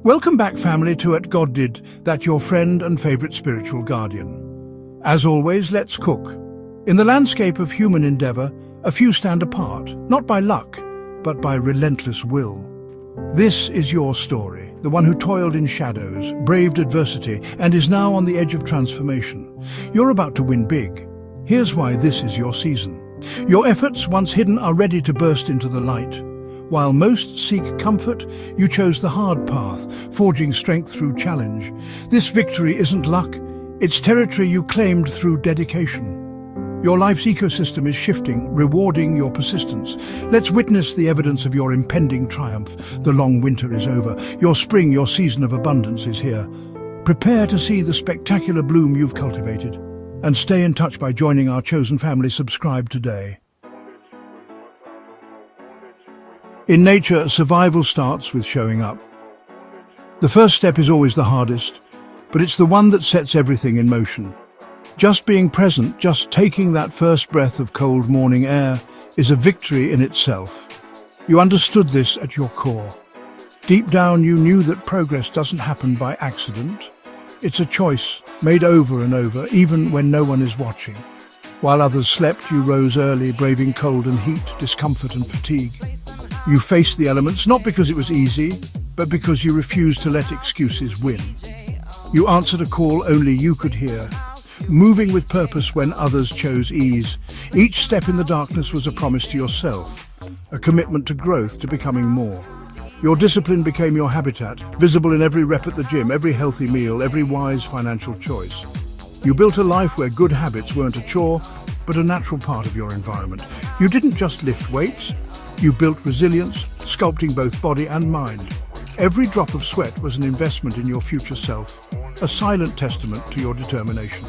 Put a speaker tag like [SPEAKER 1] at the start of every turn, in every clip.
[SPEAKER 1] Welcome back, family, to At God Did, that your friend and favorite spiritual guardian. As always, let's cook. In the landscape of human endeavor, a few stand apart, not by luck, but by relentless will. This is your story, the one who toiled in shadows, braved adversity, and is now on the edge of transformation. You're about to win big. Here's why this is your season. Your efforts, once hidden, are ready to burst into the light. While most seek comfort, you chose the hard path, forging strength through challenge. This victory isn't luck, it's territory you claimed through dedication. Your life's ecosystem is shifting, rewarding your persistence. Let's witness the evidence of your impending triumph. The long winter is over. Your spring, your season of abundance is here. Prepare to see the spectacular bloom you've cultivated. And stay in touch by joining our chosen family. Subscribe today. In nature, survival starts with showing up. The first step is always the hardest, but it's the one that sets everything in motion. Just being present, just taking that first breath of cold morning air is a victory in itself. You understood this at your core. Deep down, you knew that progress doesn't happen by accident. It's a choice made over and over, even when no one is watching. While others slept, you rose early, braving cold and heat, discomfort and fatigue. You faced the elements not because it was easy, but because you refused to let excuses win. You answered a call only you could hear, moving with purpose when others chose ease. Each step in the darkness was a promise to yourself, a commitment to growth, to becoming more. Your discipline became your habitat, visible in every rep at the gym, every healthy meal, every wise financial choice. You built a life where good habits weren't a chore, but a natural part of your environment. You didn't just lift weights, you built resilience, sculpting both body and mind. Every drop of sweat was an investment in your future self, a silent testament to your determination.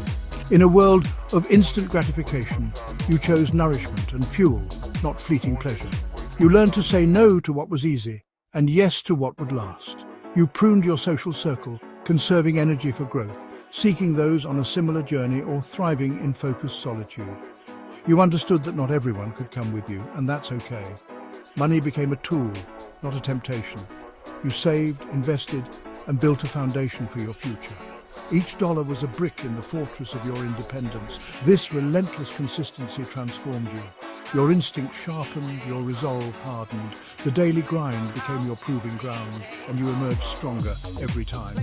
[SPEAKER 1] In a world of instant gratification, you chose nourishment and fuel, not fleeting pleasure. You learned to say no to what was easy, and yes to what would last. You pruned your social circle, conserving energy for growth, seeking those on a similar journey or thriving in focused solitude. You understood that not everyone could come with you, and that's okay. Money became a tool, not a temptation. You saved, invested, and built a foundation for your future. Each dollar was a brick in the fortress of your independence. This relentless consistency transformed you. Your instinct sharpened, your resolve hardened. The daily grind became your proving ground, and you emerged stronger every time.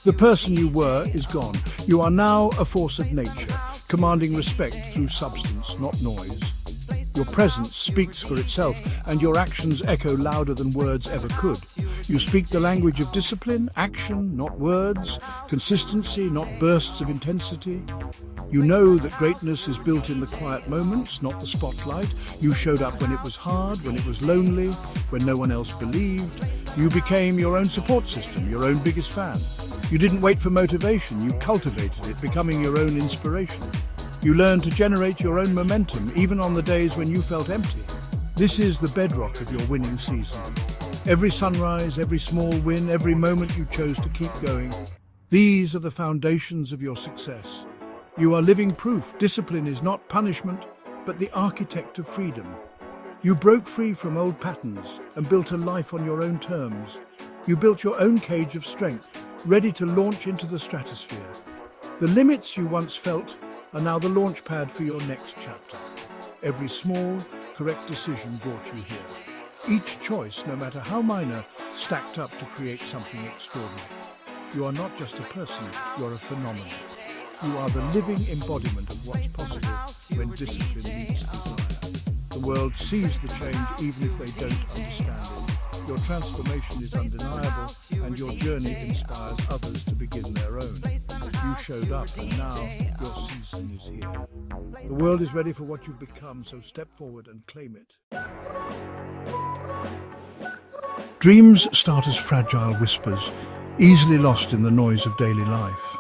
[SPEAKER 1] The person you were is gone. You are now a force of nature, commanding respect through substance, not noise. Your presence speaks for itself, and your actions echo louder than words ever could. You speak the language of discipline, action, not words, consistency, not bursts of intensity. You know that greatness is built in the quiet moments, not the spotlight. You showed up when it was hard, when it was lonely, when no one else believed. You became your own support system, your own biggest fan. You didn't wait for motivation, you cultivated it, becoming your own inspiration. You learned to generate your own momentum, even on the days when you felt empty. This is the bedrock of your winning season. Every sunrise, every small win, every moment you chose to keep going. These are the foundations of your success. You are living proof. Discipline is not punishment, but the architect of freedom. You broke free from old patterns and built a life on your own terms. You built your own cage of strength, ready to launch into the stratosphere. The limits you once felt are now the launch pad for your next chapter. Every small, correct decision brought you here. Each choice, no matter how minor, stacked up to create something extraordinary. You are not just a person, you're a phenomenon. You are the living embodiment of what's possible when discipline meets desire. The world sees the change even if they don't understand it. Your transformation is undeniable, and your journey inspires others to begin their own. You showed up, and now your season is here. The world is ready for what you've become, so step forward and claim it. Dreams start as fragile whispers, easily lost in the noise of daily life.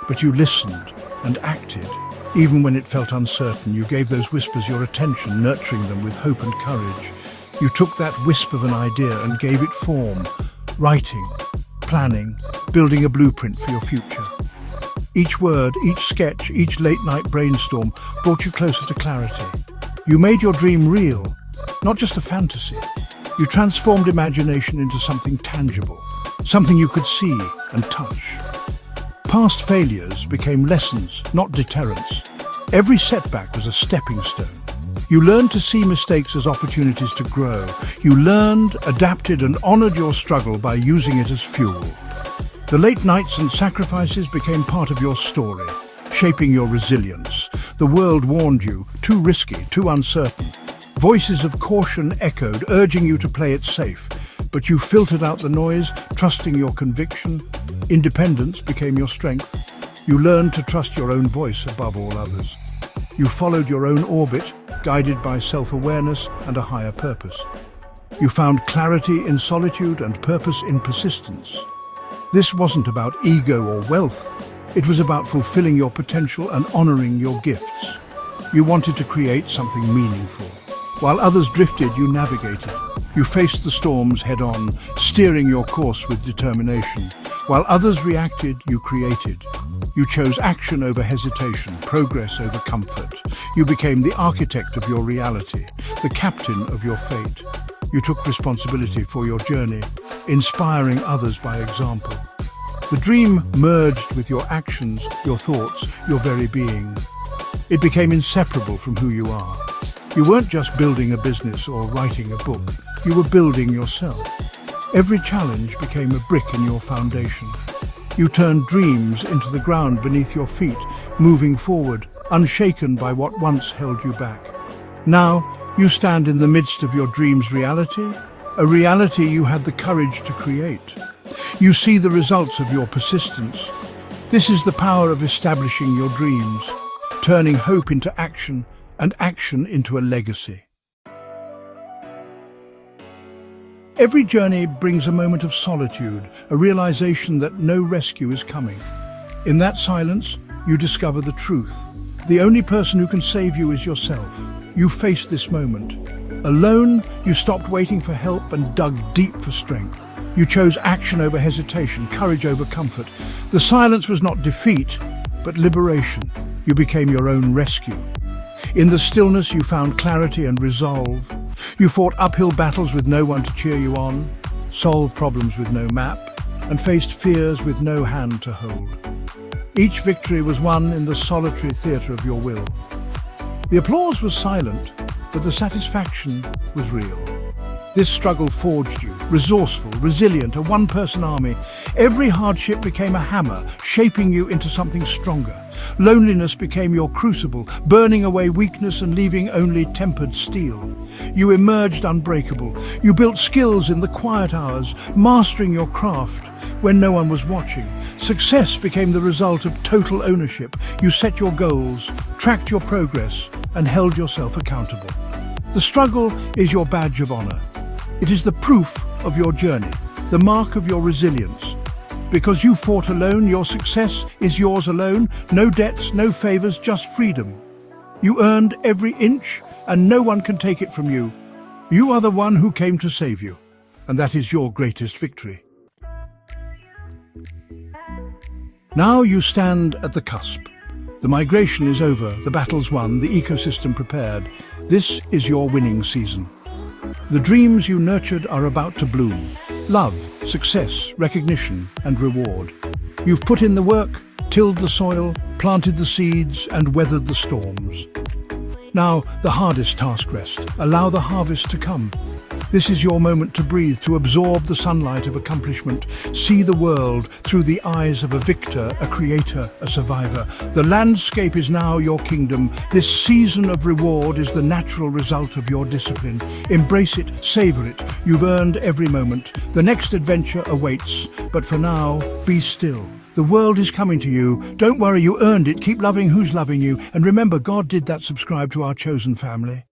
[SPEAKER 1] But you listened and acted. Even when it felt uncertain, you gave those whispers your attention, nurturing them with hope and courage. You took that wisp of an idea and gave it form, writing, planning, building a blueprint for your future. Each word, each sketch, each late-night brainstorm brought you closer to clarity. You made your dream real, not just a fantasy. You transformed imagination into something tangible, something you could see and touch. Past failures became lessons, not deterrents. Every setback was a stepping stone. You learned to see mistakes as opportunities to grow. You learned, adapted, and honored your struggle by using it as fuel. The late nights and sacrifices became part of your story, shaping your resilience. The world warned you, too risky, too uncertain. Voices of caution echoed, urging you to play it safe. But you filtered out the noise, trusting your conviction. Independence became your strength. You learned to trust your own voice above all others. You followed your own orbit, guided by self-awareness and a higher purpose. You found clarity in solitude and purpose in persistence. This wasn't about ego or wealth. It was about fulfilling your potential and honoring your gifts. You wanted to create something meaningful. While others drifted, you navigated. You faced the storms head-on, steering your course with determination. While others reacted, you created. You chose action over hesitation, progress over comfort. You became the architect of your reality, the captain of your fate. You took responsibility for your journey, inspiring others by example. The dream merged with your actions, your thoughts, your very being. It became inseparable from who you are. You weren't just building a business or writing a book. You were building yourself. Every challenge became a brick in your foundation. You turned dreams into the ground beneath your feet, moving forward, unshaken by what once held you back. Now, you stand in the midst of your dream's reality, a reality you had the courage to create. You see the results of your persistence. This is the power of establishing your dreams, turning hope into action and action into a legacy. Every journey brings a moment of solitude, a realization that no rescue is coming. In that silence, you discover the truth. The only person who can save you is yourself. You face this moment. Alone, you stopped waiting for help and dug deep for strength. You chose action over hesitation, courage over comfort. The silence was not defeat, but liberation. You became your own rescue. In the stillness, you found clarity and resolve. You fought uphill battles with no one to cheer you on, solved problems with no map, and faced fears with no hand to hold. Each victory was won in the solitary theatre of your will. The applause was silent, but the satisfaction was real. This struggle forged you, resourceful, resilient, a one-person army. Every hardship became a hammer, shaping you into something stronger. Loneliness became your crucible, burning away weakness and leaving only tempered steel. You emerged unbreakable. You built skills in the quiet hours, mastering your craft when no one was watching. Success became the result of total ownership. You set your goals, tracked your progress, and held yourself accountable. The struggle is your badge of honor. It is the proof of your journey, the mark of your resilience. Because you fought alone, your success is yours alone. No debts, no favors, just freedom. You earned every inch, and no one can take it from you. You are the one who came to save you, and that is your greatest victory. Now you stand at the cusp. The migration is over, the battle's won, the ecosystem prepared. This is your winning season. The dreams you nurtured are about to bloom. Love, success, recognition, and reward. You've put in the work, tilled the soil, planted the seeds, and weathered the storms. Now, the hardest task rests. Allow the harvest to come. This is your moment to breathe, to absorb the sunlight of accomplishment. See the world through the eyes of a victor, a creator, a survivor. The landscape is now your kingdom. This season of reward is the natural result of your discipline. Embrace it, savor it. You've earned every moment. The next adventure awaits. But for now, be still. The world is coming to you. Don't worry, you earned it. Keep loving who's loving you. And remember, God did that. Subscribe to our chosen family.